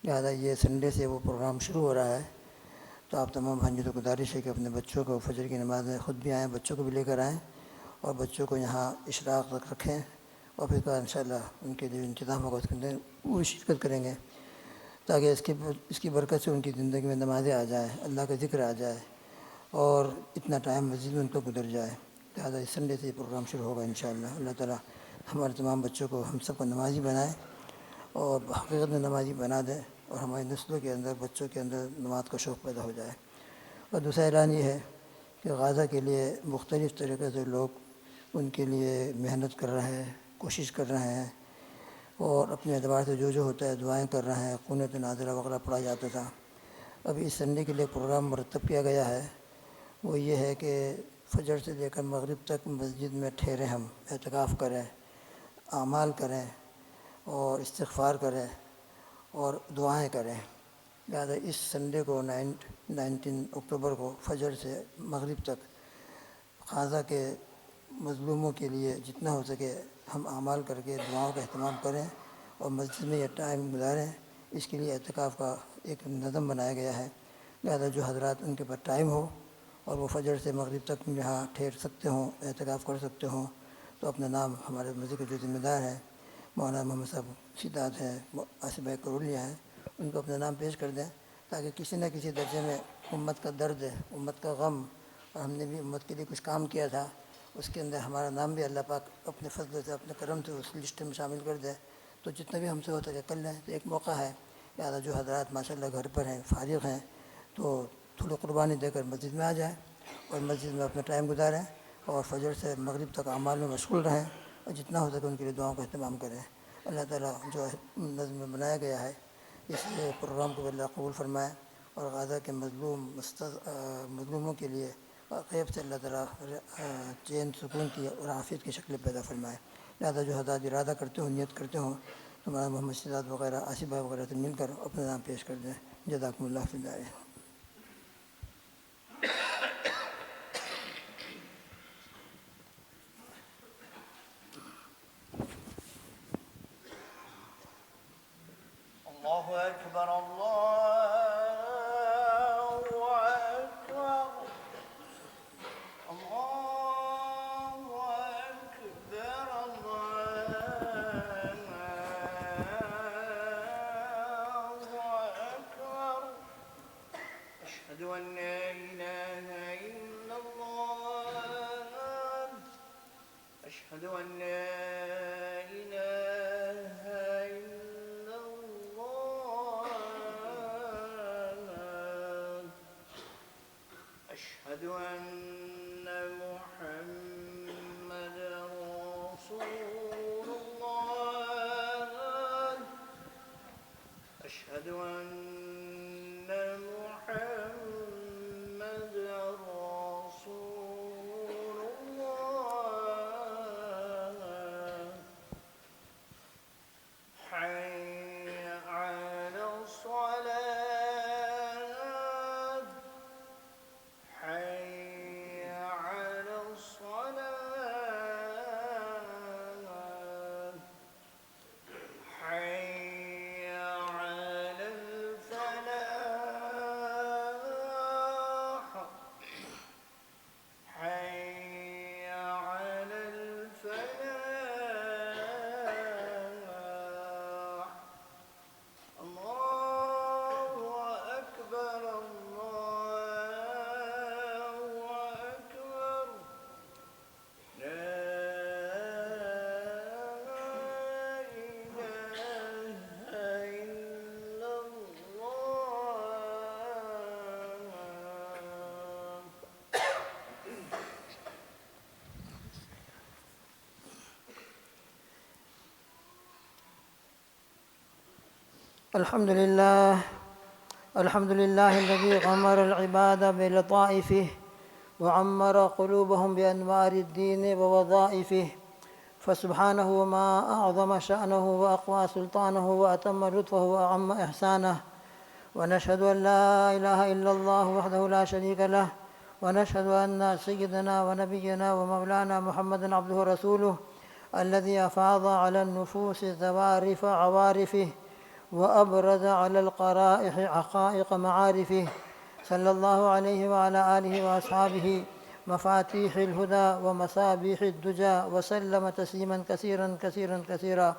لہٰذا یہ سنڈے سے وہ پروگرام شروع ہو رہا ہے. تو آپ تمام بھائیوں سے گزارش ہے کہ اپنے بچوں کو فجر کی نماز میں خود بھی آئیں، بچوں کو بھی لے کر آئیں اور بچوں کو یہاں اشراق تک رکھیں، اور پھر ان شاء اللہ ان کے جو انتظام ہوگا اس کے اندر وہ شرکت کریں گے، تاکہ اس کی برکت سے ان کی زندگی میں نمازیں آ جائیں، اللہ کا ذکر آ جائے اور اتنا ٹائم مسجد میں ان کو گزر جائے. لہٰذا اس سنڈے سے یہ پروگرام شروع ہوگا انشاءاللہ. اللہ تعالیٰ ہمارے تمام بچوں کو، ہم سب کو نمازی بنائے اور حقیقت میں نمازی بنا دے، اور ہماری نسلوں کے اندر، بچوں کے اندر نماز کا شوق پیدا ہو جائے. اور دوسرا اعلان یہ ہے کہ غازہ کے لیے مختلف طریقے سے لوگ ان کے لیے محنت کر رہے ہیں، کوشش کر رہے ہیں، اور اپنے اعتبار سے جو ہوتا ہے دعائیں کر رہے ہیں. قنوت نازلہ وغیرہ پڑھا جاتا تھا. ابھی اس سنڈے کے لیے پروگرام مرتب کیا گیا ہے. وہ یہ ہے کہ فجر سے لے کر مغرب تک مسجد میں ٹھہریں، ہم اعتکاف کریں، اعمال کریں اور استغفار کریں اور دعائیں کریں. لہٰذا اس سنڈے کو 19 اکتوبر کو فجر سے مغرب تک غازہ کے مظلوموں کے لیے جتنا ہو سکے ہم اعمال کر کے دعاؤں کا اہتمام کریں اور مسجد میں یہ ٹائم گزاریں. اس کے لیے اعتکاف کا ایک نظم بنایا گیا ہے. لہٰذا جو حضرات ان کے پاس ٹائم ہو اور وہ فجر سے مغرب تک یہاں ٹھہر سکتے ہوں، اعتکاف کر سکتے ہوں، تو اپنا نام، ہمارے مسجد کے جو ذمہ دار ہیں مولانا محمد صاحب سیدات ہیں، آصف بھائی کرولیا ہیں، ان کو اپنا نام پیش کر دیں، تاکہ کسی نہ کسی درجے میں امت کا درد ہے، امت کا غم، اور ہم نے بھی امت کے لیے کچھ کام کیا تھا، اس کے اندر ہمارا نام بھی اللہ پاک اپنے فضل سے، اپنے کرم سے اس لسٹ میں شامل کر دے. تو جتنا بھی ہم سے ہوتا ہے کر لیں. تو ایک موقع ہے. لہٰذا جو حضرات ماشاءاللہ گھر پر ہیں، فارغ ہیں، تو تھوڑی قربانی دے کر مسجد میں آ جائیں اور مسجد میں اپنا ٹائم گزاریں اور فجر سے مغرب تک اعمال میں مشغول رہیں اور جتنا ہو سکے ان کے لیے دعاؤں کا اہتمام کریں. اللہ تعالیٰ جو نظم میں بنایا گیا ہے اس پروگرام کو اللہ قبول فرمائے اور غازہ کے مظلوموں کے لیے غیب سے اللہ تعالیٰ چین سکون کی اور عافیت کی شکل پیدا فرمائے. لہٰذا جو حضرات ارادہ کرتے ہوں، نیت کرتے ہوں، تو مولانا محمد سیدات وغیرہ، آصف بھائی وغیرہ سے مل کر اپنا نام پیش کر دیں. جزاکم اللہ فی الدار. اللہ اکبر، اللہ اکبر، اللہ اکبر، اللہ اکبر. اشہد ان لا الہ الا اللہ، اشہد ان لا الہ الا اللہ، اشہد ان محمد رسول اللہ، اشہد ان محمد رسول اللہ. حي على الصلاة، حي على الصلاة، حي على الفلاح. الحمد لله الذي غمر العباد بلطائفه وعمر قلوبهم بأنوار الدين ووظائفه، فسبحانه وما أعظم شأنه وأقوى سلطانه وأتم لطفه وأعم إحسانه. ونشهد أن لا إله إلا الله وحده لا شريك له، ونشهد أن سيدنا ونبينا ومولانا محمدا عبده ورسوله الذي أفاض على النفوس زوارف عوارفه وأبرز على القرائح حقائق معارفه، صلى الله عليه وعلى آله وأصحابه مفاتيح الهدى ومصابيح الدجى، وسلم تسليما كثيرا كثيرا كثيرا.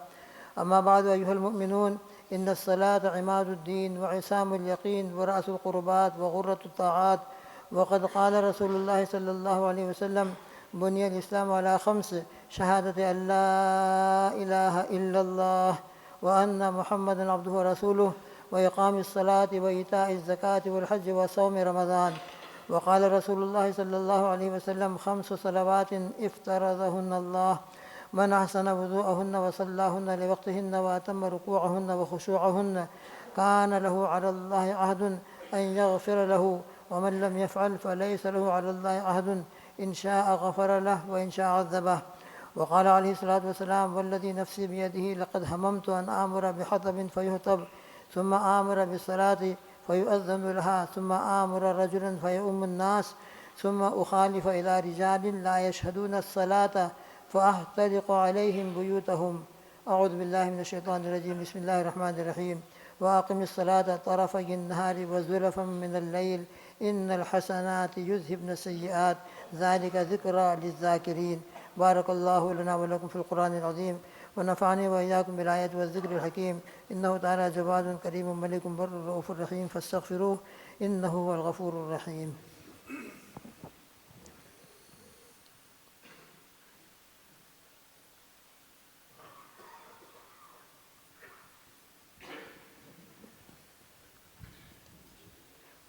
أما بعد، أيها المؤمنون، إن الصلاة عماد الدين وعصام اليقين ورأس القربات وغرة الطاعات. وقد قال رسول الله صلى الله عليه وسلم: بني الإسلام على 5: شهادة أن لا إله إلا الله وأن محمدا عبده ورسوله، وإقام الصلاة وإيتاء الزكاة والحج وصوم رمضان. وقال رسول الله صلى الله عليه وسلم: 5 صلوات افترضهن الله، من أحسن وضوءهن وصلاهن لوقتهن وأتم ركوعهن وخشوعهن كان له على الله عهد أن يغفر له، ومن لم يفعل فليس له على الله عهد، إن شاء غفر له وإن شاء عذبه. وقال عليه الصلاة والسلام: والذي نفسي بيده لقد هممت أن آمر بحطب فيهطب، ثم آمر بالصلاة فيؤذن لها، ثم آمر رجلا فيؤم الناس، ثم أخالف إلى رجال لا يشهدون الصلاة فأحترق عليهم بيوتهم. أعوذ بالله من الشيطان الرجيم. بسم الله الرحمن الرحيم. وأقم الصلاة طرفي النهار وزلفا من الليل إن الحسنات يذهبن السيئات ذلك ذكرى للذاكرين. بارك الله لنا ولكم في القرآن العظيم، ونفعني وإياكم بالآيات والذكر الحكيم. إنه تعالى جواد كريم ملك بر رؤوف رحيم، فاستغفروه إنه هو الغفور الرحيم.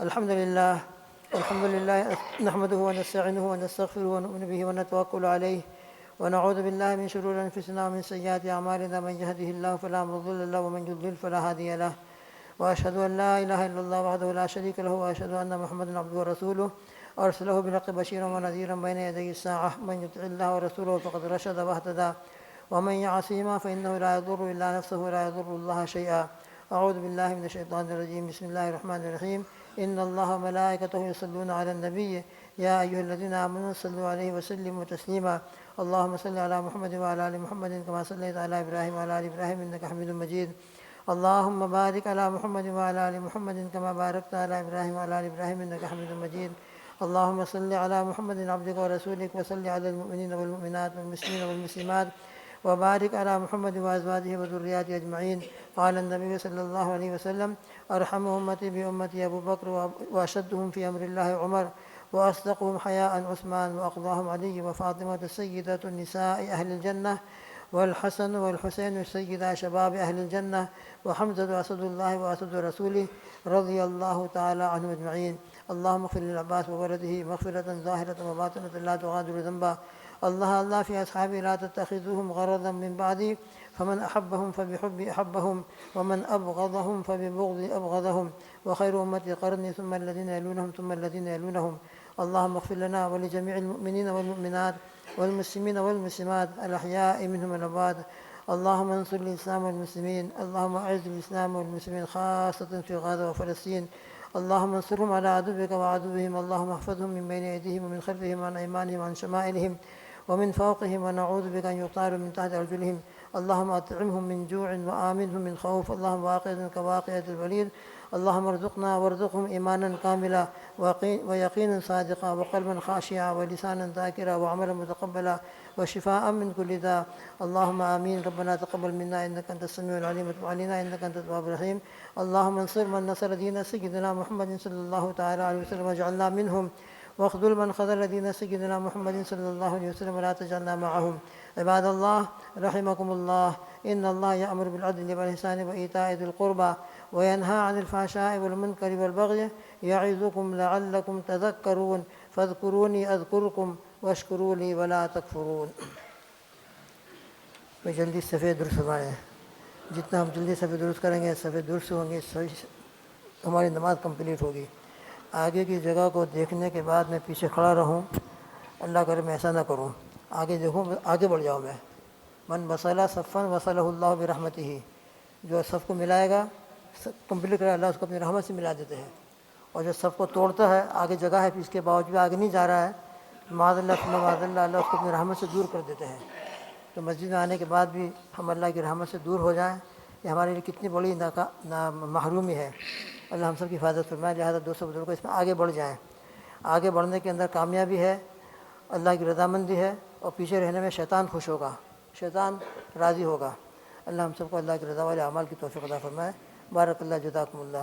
الحمد لله نحمده ونستعينه ونستغفره ونؤمن به ونتوكل عليه، ونعوذ بالله من شرور أنفسنا ومن سيئات أعمالنا، من يهده الله فلا مضل له ومن يضلل فلا هادي له. وأشهد أن لا إله إلا الله وحده لا شريك له، وأشهد أن محمدا عبده ورسوله أرسله بالحق بشيرا ونذيرا بين يدي الساعة. من يطع الله ورسوله فقد رشد واهتدى، ومن يعصهما فإنه لا يضر إلا نفسه ولا يضر الله شيئا. أعوذ بالله من الشيطان الرجيم. بسم الله الرحمن الرحيم. إن الله وملائكته يصلون على النبي يا أيها الذين آمنوا صلوا عليه وسلموا تسليما. اللهم صل على محمد وعلى آل محمد كما صليت على إبراهيم وعلى آل إبراهيم إنك حميد مجيد. اللهم بارك على محمد وعلى آل محمد كما باركت على إبراهيم وعلى آل إبراهيم إنك حميد مجيد. اللهم صل على محمد عبدك ورسولك، وصل على المؤمنين والمؤمنات والمسلمين والمسلمات، وبارك على محمد وأزواجه وذرياته أجمعين. قال النبي صلى الله عليه وسلم: أرحم أمتي بأمتي أبو بكر، وأشدهم في أمر الله عمر، وأصدقهم حياء عثمان، وأقضاهم علي وفاطمة سيدة النساء أهل الجنة، والحسن والحسين سيدا شباب أهل الجنة، وحمزة أسد الله وأسد رسوله رضي الله تعالى عنهم أجمعين. اللهم اغفر للعباس وولده مغفرة ظاهرة وباطنة لا تغادر ذنبا. الله في أصحابي لا تتخذوهم غرضا من بعدي، فمن أحبهم فبحبي أحبهم، ومن أبغضهم فببغضي أبغضهم، وخير أمتي قرني ثم الذين يلونهم ثم الذين يلونهم. اللهم اغفر لنا ولجميع المؤمنين والمؤمنات والمسلمين والمسلمات الأحياء منهم والأموات. اللهم انصر الإسلام والمسلمين. اللهم أعز الإسلام والمسلمين خاصة في غزة وفلسطين. اللهم انصرهم على عدوك وعدوهم. اللهم احفظهم من بين أيديهم ومن خلفهم وعن أيمانهم وعن شمائلهم ومن فوقهم، ونعوذ بك أن يطاروا من تحت أرجلهم. اللهم أطعمهم من جوع وآمنهم من خوف. اللهم واقعة كواقعة الوليد. اللهم ارزقنا وارزقهم إيمانا كاملا ويقينا صادقا وقلبا خاشعا ولسانا ذاكرا وعملا متقبلا وشفاء من كل داء. اللهم آمين. ربنا تقبل منا إنك أنت السميع العليم، وتب علينا إنك أنت التواب الرحيم. اللهم انصر من نصر دين سيدنا محمد صلى الله تعالى عليه وسلم واجعلنا منهم، واخذل من خذل دين سيدنا محمد صلى الله عليه وسلم ولا تجعلنا معهم. عباد الله رحمكم الله، إن الله يأمر بالعدل والإحسان وإيتاء ذي القربى وينهى عن الفحشاء والمنكر والبغي يعظكم لعلكم تذكرون. فاذكروني أذكركم واشكروا لي ولا تكفرون. میں جلدی سفید درس فرمائیں. جتنا ہم جلدی صفحے درست کریں گے، صفحے درست ہوں گے، ہماری نماز کمپلیٹ ہوگی۔ آگے کی جگہ کو دیکھنے کے بعد میں پیچھے کھڑا رہوں، اللہ کرے میں ایسا نہ کروں، آگے دیکھوں، آگے بڑھ جاؤں میں۔ من وصلہ صفن وصلہ اللہ برحمتہ، جو صف کو ملائے گا، کمپلیٹ کرے، اللہ اس کو اپنی رحمت سے ملا دیتے ہیں۔ اور جو صف کو توڑتا ہے، آگے جگہ ہے اس کے باوجود آگے نہیں جا رہا ہے، معاذ اللہ ثم معاذ اللہ، اللہ اس کو اپنی رحمت سے دور کر دیتے ہیں۔ تو مسجد میں آنے کے بعد بھی ہم اللہ کی رحمت سے دور ہو جائیں، یہ ہمارے لیے کتنی بڑی محرومی ہے۔ اللہ ہم سب کی حفاظت فرمائے۔ لہٰذا دوستوں بزرگوں، اس میں آگے بڑھ جائیں۔ آگے بڑھنے کے اندر کامیابی ہے، اللہ کی رضامندی ہے، اور پیچھے رہنے میں شیطان خوش ہوگا، شیطان راضی ہوگا۔ اللہ ہم سب کو اللہ کی رضا والے اعمال کی توفیق عطا فرمائے۔ بارک اللہ، جزاکم اللہ۔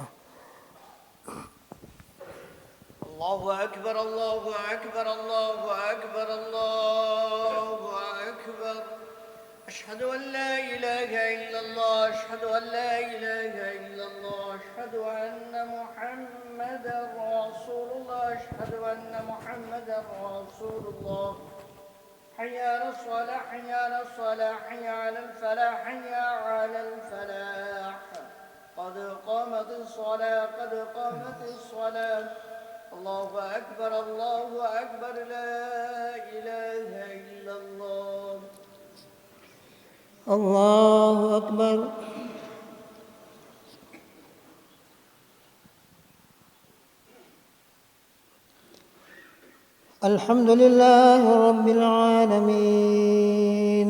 الله أكبر الله أكبر الله أكبر الله أكبر. أشهد أن لا إله إلا الله، أشهد أن لا إله إلا الله، أشهد أن محمدا رسول الله، أشهد أن محمدا رسول الله. حي على الصلاة، حي على الصلاة، حي على الفلاح، حي على الفلاح. قد قامت الصلاة، قد قامت الصلاة. الله أكبر الله أكبر، لا إله إلا الله. اللہ اکبر۔ الحمد لله رب العالمين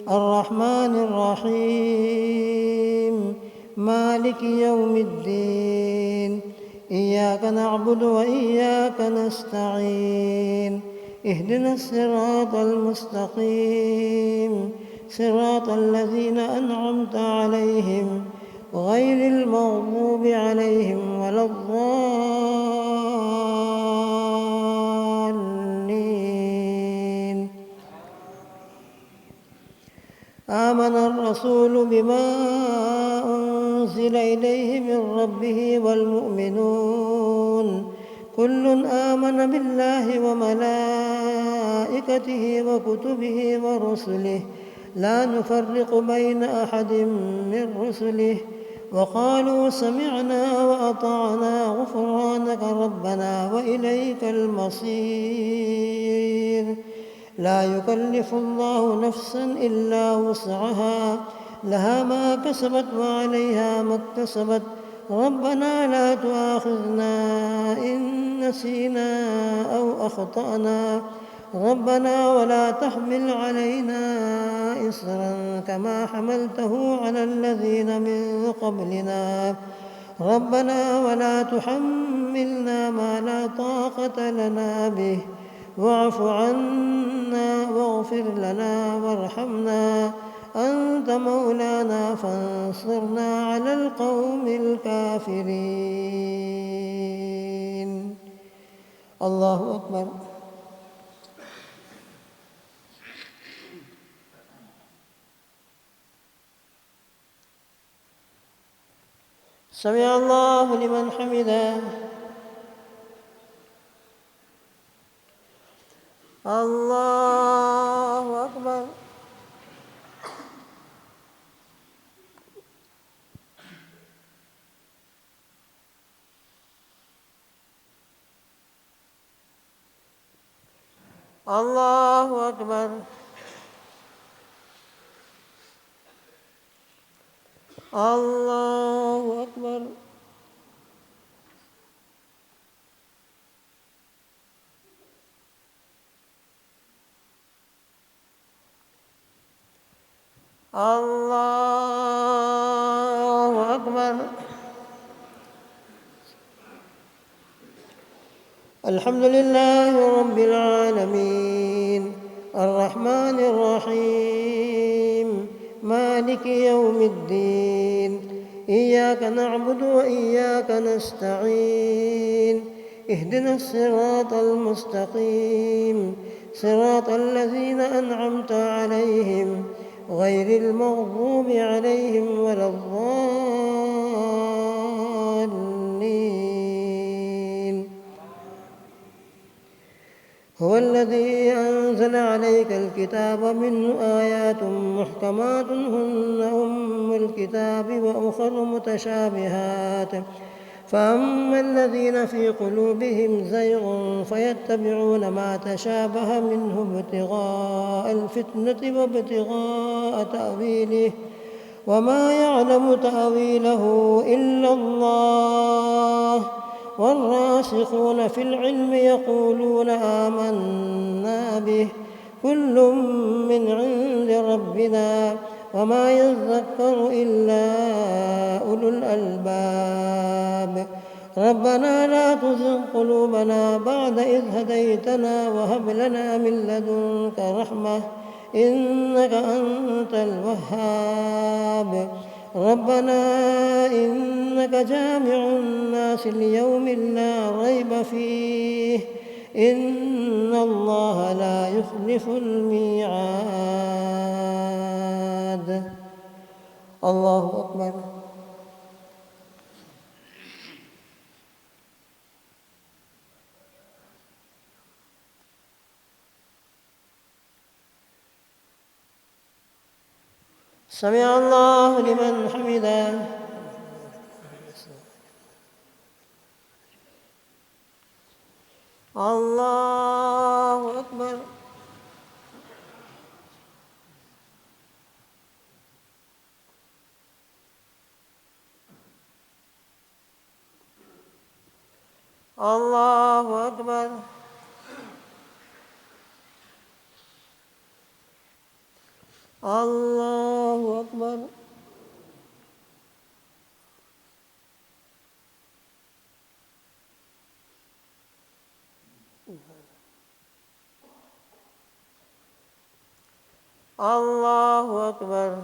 الرحمن الرحيم مالك يوم الدين إياك نعبد وإياك نستعين اهدنا الصراط المستقيم صراط الذين أنعمت عليهم غير المغضوب عليهم ولا الضالين. آمن الرسول بما أنزل إليه من ربه والمؤمنون كل آمن بالله وملائكته وكتبه ورسله لا نفرق بين أحد من رسله وقالوا سمعنا وأطعنا غفرانك ربنا وإليك المصير. لا يكلف الله نفسا إلا وسعها لها ما كسبت وعليها ما اكتسبت ربنا لا تؤاخذنا إن نسينا أو أخطأنا ربنا ولا تحمل علينا إصرا كما حملته على الذين من قبلنا ربنا ولا تحملنا ما لا طاقة لنا به واعف عنا واغفر لنا وارحمنا أنت مولانا فانصرنا على القوم الكافرين. اللہ اکبر۔ سمع اللہ لمن حمده. اللہ اکبر۔ اللہ اکبر۔ اللہ اکبر۔ اللہ اکبر۔ الحمد لله رب العالمين الرحمن الرحيم مالك يوم الدين إياك نعبد وإياك نستعين اهدنا الصراط المستقيم صراط الذين أنعمت عليهم غير المغضوب عليهم ولا الضالين. هو الذي أنزل عليك الكتاب منه آيات محكمات هن أم الكتاب وأخر متشابهات فأما الذين في قلوبهم زيغ فيتبعون ما تشابه منه ابتغاء الفتنة وابتغاء تأويله وما يعلم تأويله إلا الله والراسخون في العلم يقولون آمنا به كل من عند ربنا وما يذكر إلا أولو الألباب ربنا لا تزغ قلوبنا بعد إذ هديتنا وهب لنا من لدنك رحمة إنك أنت الوهاب ربنا إنك جامع الناس ليوم لا ريب فيه إن الله لا يخلف الميعاد الله أكبر سمع الله لمن حمده الله أكبر الله أكبر الله أكبر الله أكبر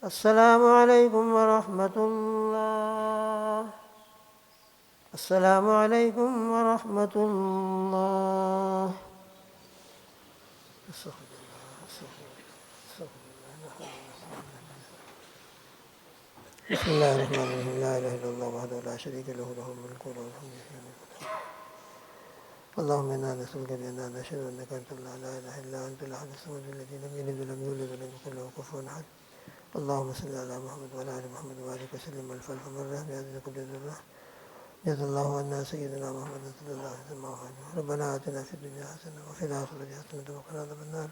السلام عليكم ورحمة الله السلام عليكم ورحمة الله بسم الله الرحمن الرحيم لا إله إلا الله وحده لا شريك له له الملك وله الحمد اللهم إنا نسألك بأننا نشهد أنك أنت الله لا إله إلا أنت الأحد الصمد الذي لم يلد ولم يولد ولم يكن له كفوا أحد اللهم صل على محمد وعلى آل محمد وبارك وسلم الف مرة بعدد كل ذرة جزا الله عنا سيدنا محمد صلى الله عليه وسلم ربنا آتنا في الدنيا حسنة وفي الآخرة حسنة وقنا عذاب النار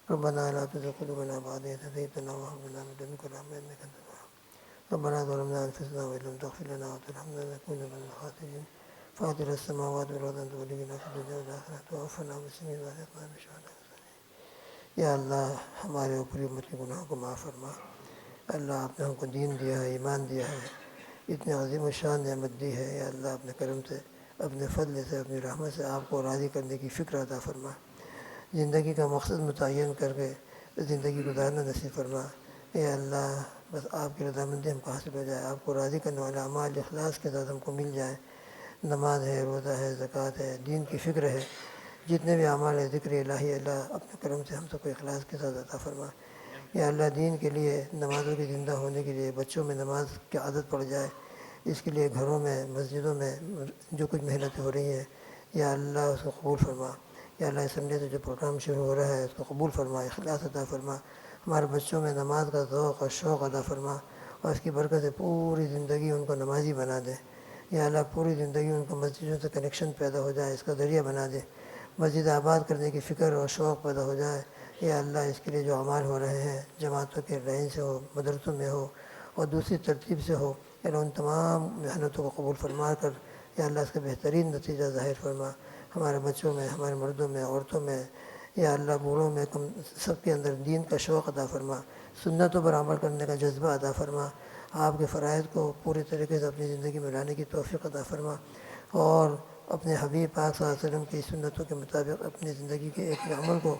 ربنا لا تزغ قلوبنا بعد إذ هديتنا وهب لنا من لدنك رحمة إنك أنت الوهاب ربنا ظلمنا أنفسنا وإن لم تغفر لنا وترحمنا لنكونن من الخاسرين فاطر السماوات والأرض أنت ولينا في الدنيا والآخرة توفنا مسلمين وألحقنا بالشهداء یا اللہ ہمارے اوپری امت کے گناہوں کو معاف فرما اللہ آپ نے ہم کو دین دیا ہے ایمان دیا ہے اتنی عظیم الشان نعمت دی ہے یا اللہ اپنے کرم سے اپنے فضل سے اپنی رحمت سے آپ کو راضی کرنے کی فکر عطا فرما زندگی کا مقصد متعین کر کے زندگی گزارنا نصیب فرما یا اللہ بس آپ کی رضامندی ہم کو حاصل ہو جائے آپ کو راضی کرنے والے اعمال اخلاص کے ساتھ ہم کو مل جائیں نماز ہے روزہ ہے زکوٰۃ ہے دین کی فکر ہے جتنے بھی اعمال ہے ذکر الہی اللہ اپنے کرم سے ہم سب کو اخلاص کے ساتھ عطا فرما یا اللہ دین کے لیے نمازوں کے زندہ ہونے کے لیے بچوں میں نماز کی عادت پڑ جائے اس کے لیے گھروں میں مسجدوں میں جو کچھ محنتیں ہو رہی ہیں یا اللہ اس کو قبول فرما یا اللہ اسمبلی سے جو پروگرام شروع ہو رہا ہے اس کو قبول فرما اخلاص عطا فرما ہمارے بچوں میں نماز کا ذوق اور شوق عطا فرما اور اس کی برکت سے پوری زندگی ان کو نمازی بنا دے یا اللہ پوری زندگی ان کو مسجدوں سے کنیکشن پیدا ہو جائے اس کا ذریعہ بنا دے مسجد آباد کرنے کی فکر اور شوق پیدا ہو جائے یا اللہ اس کے لیے جو اعمال ہو رہے ہیں جماعتوں کے لائن سے ہو مدرسوں میں ہو اور دوسری ترتیب سے ہو یا اللہ ان تمام محنتوں کو قبول فرما کر یا اللہ اس کا بہترین نتیجہ ظاہر فرما ہمارے بچوں میں ہمارے مردوں میں عورتوں میں یا اللہ بوڑھوں میں سب کے اندر دین کا شوق عطا فرما سنتوں پر عمل کرنے کا جذبہ عطا فرما آپ کے فرائض کو پورے طریقے سے اپنی زندگی میں لانے کی توفیق عطا فرما، اور اپنے حبیب پاک صلی اللہ علیہ وسلم کی سنتوں کے مطابق اپنی زندگی کے ایک عمل کو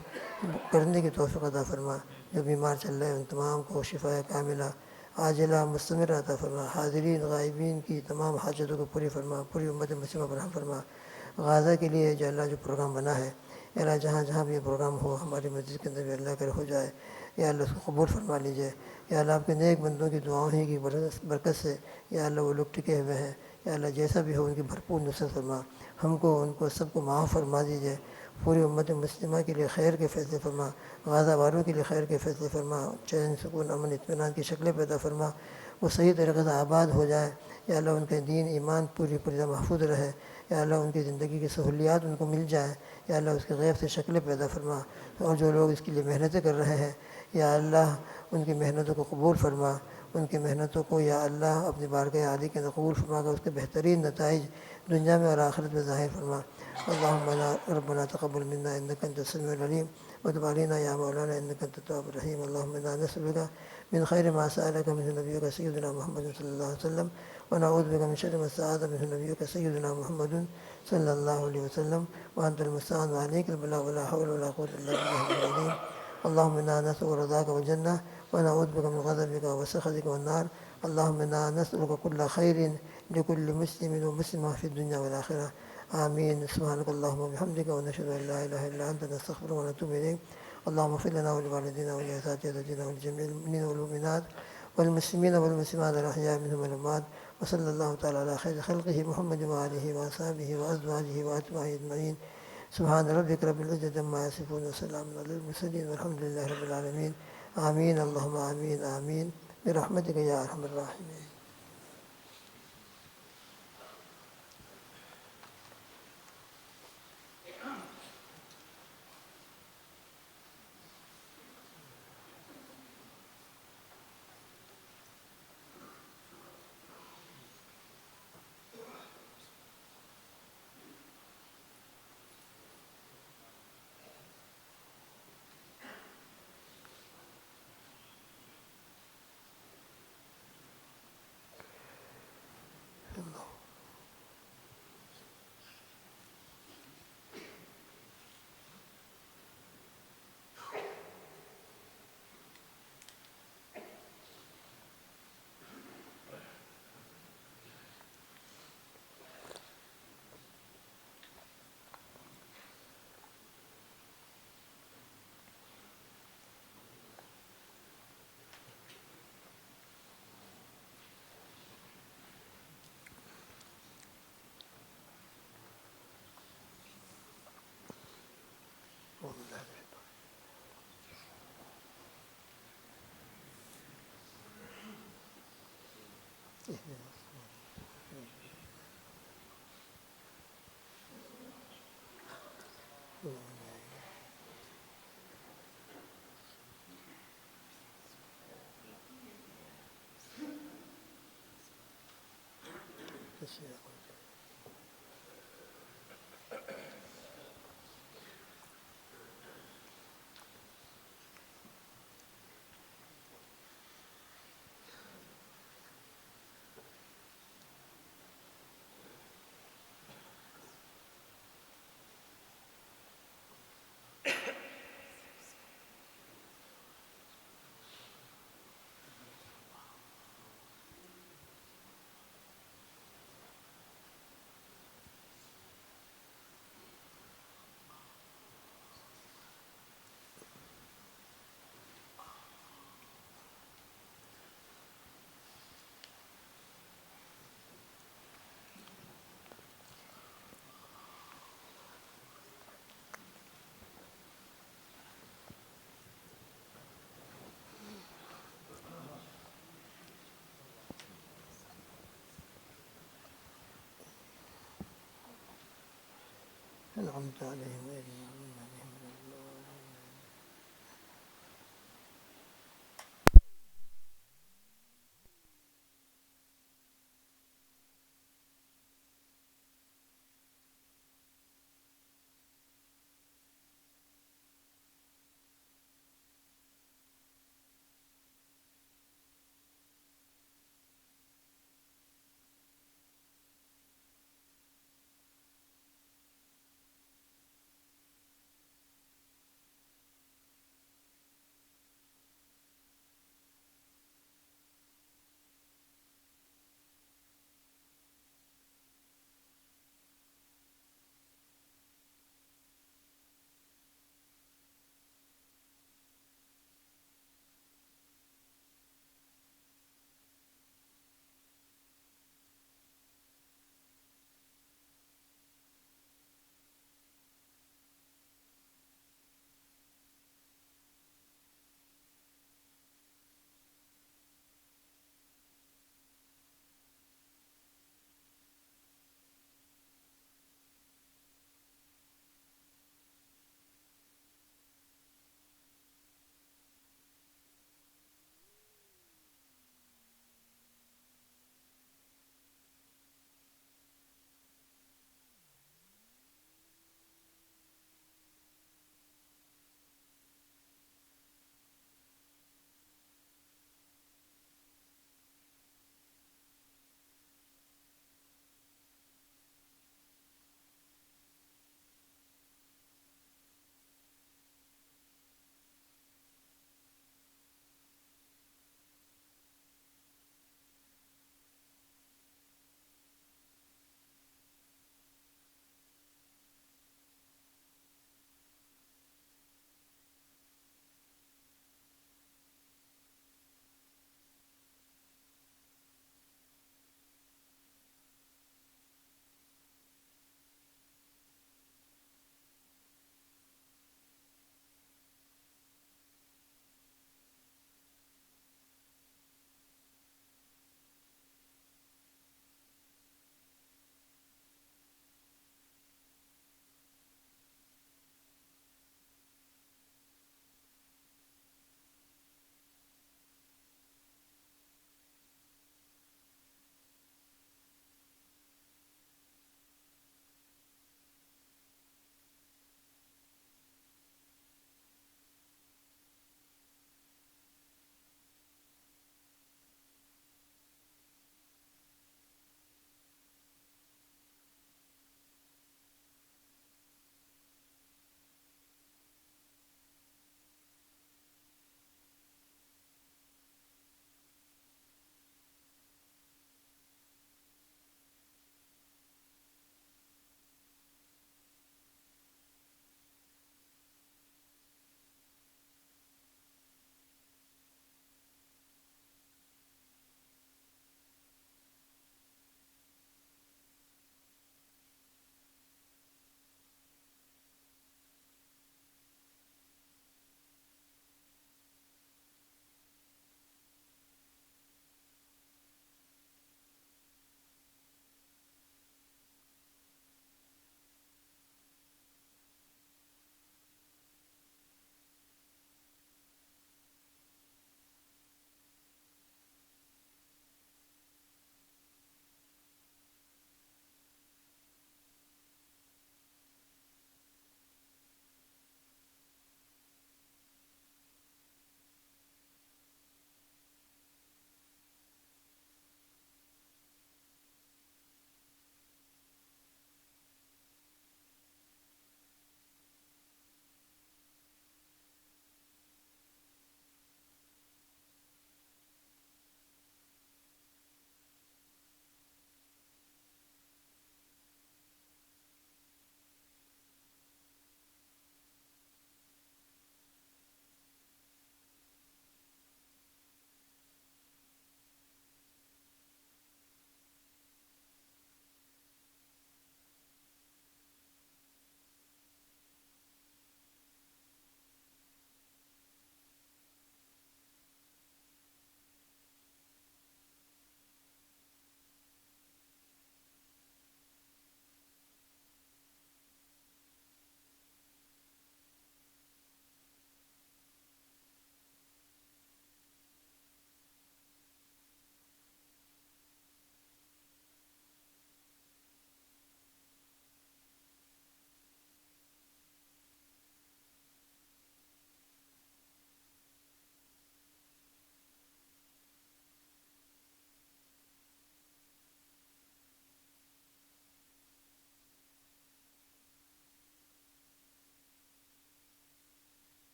کرنے کی توفیق عطا فرما۔ جو بیمار چل رہے ہیں ان تمام کو شفا کاملہ عاجلہ مستمر عطا فرما، حاضرین غائبین کی تمام حاجتوں کو پوری فرما، پوری امت مسلمہ فراہم فرما۔ غازہ کے لیے جو اللہ جو پروگرام بنا ہے، یا اللہ جہاں جہاں بھی یہ پروگرام ہو ہماری مسجد کے اندر بھی اللہ کرے ہو جائے، یا اللہ اس کو قبول فرما لیجیے۔ یا اللہ آپ کے نیک بندوں کی دعاؤں ہی کی برکت سے یا اللہ وہ لوگ ٹکے ہوئے ہیں، یا اللہ جیسا بھی ہو ان کی بھرپور نصرت فرما، ہم کو ان کو سب کو معاف فرما دیجیے۔ پوری امت مسلمہ کے لیے خیر کے فیصلے فرما، غازہ والوں کے لیے خیر کے فیصلے فرما، چین سکون امن اطمینان کی شکلیں پیدا فرما، وہ صحیح طریقے سے آباد ہو جائے۔ یا اللہ ان کے دین ایمان پوری طرح محفوظ رہے، یا اللہ ان کی زندگی کی سہولیات ان کو مل جائے، یا اللہ اس کے غیب سے شکلیں پیدا فرما، اور جو لوگ اس کے لیے محنتیں کر رہے ہیں یا اللہ ان کی محنتوں کو قبول فرما، ان کی محنتوں کو یا اللہ اپنی بارگاہ عالی کے اندر قبول فرما کر اس کے بہترین نتائج دنیا میں اور آخرت میں ظاہر فرما۔ اللہم ربنا تقبل منا انک انت السمیع العلیم وتب علینا یا مولانا انک انت التواب الرحیم۔ اللہم انا نسألک من خیر ما سألک منہ نبیک سیدنا محمد صلی اللہ علیہ وسلم ونعوذ بک من شر ما استعاذ منہ نبیک سیدنا محمد صلی اللہ علیہ وسلم وانت المستعان وعلیک البلاغ ولا حول ولا قوة الا باللہ العلی العظیم۔ اللہم انا نسألک رضاک والجنہ ونعوذ بک من غضبک وسخطک والنار۔ اللہم انا نسألک کل خیر لکل مسلم ومسلمہ فی الدنیا والآخرہ۔ آمین۔ سبحانک اللہم وبحمدک ونشہد ان لا الہ الا انت نستغفرک ونتوب الیک۔ اللہم اغفر لنا ولوالدینا ولاساتذتنا ولجمیع المؤمنین والمؤمنات والمسلمین والمسلمات الاحیاء منهم والاموات، وصلی اللہ تعالی علی خیر خلقہ محمد وآلہ واصحابہ وازواجہ واتباعہ اجمعین۔ سبحان ربک رب العزۃ عما یصفون وسلام علی المرسلین والحمد للہ رب العالمین۔ آمین اللہم آمین آمین برحمتک یا ارحم الراحمین۔ انعمت علیہم غیر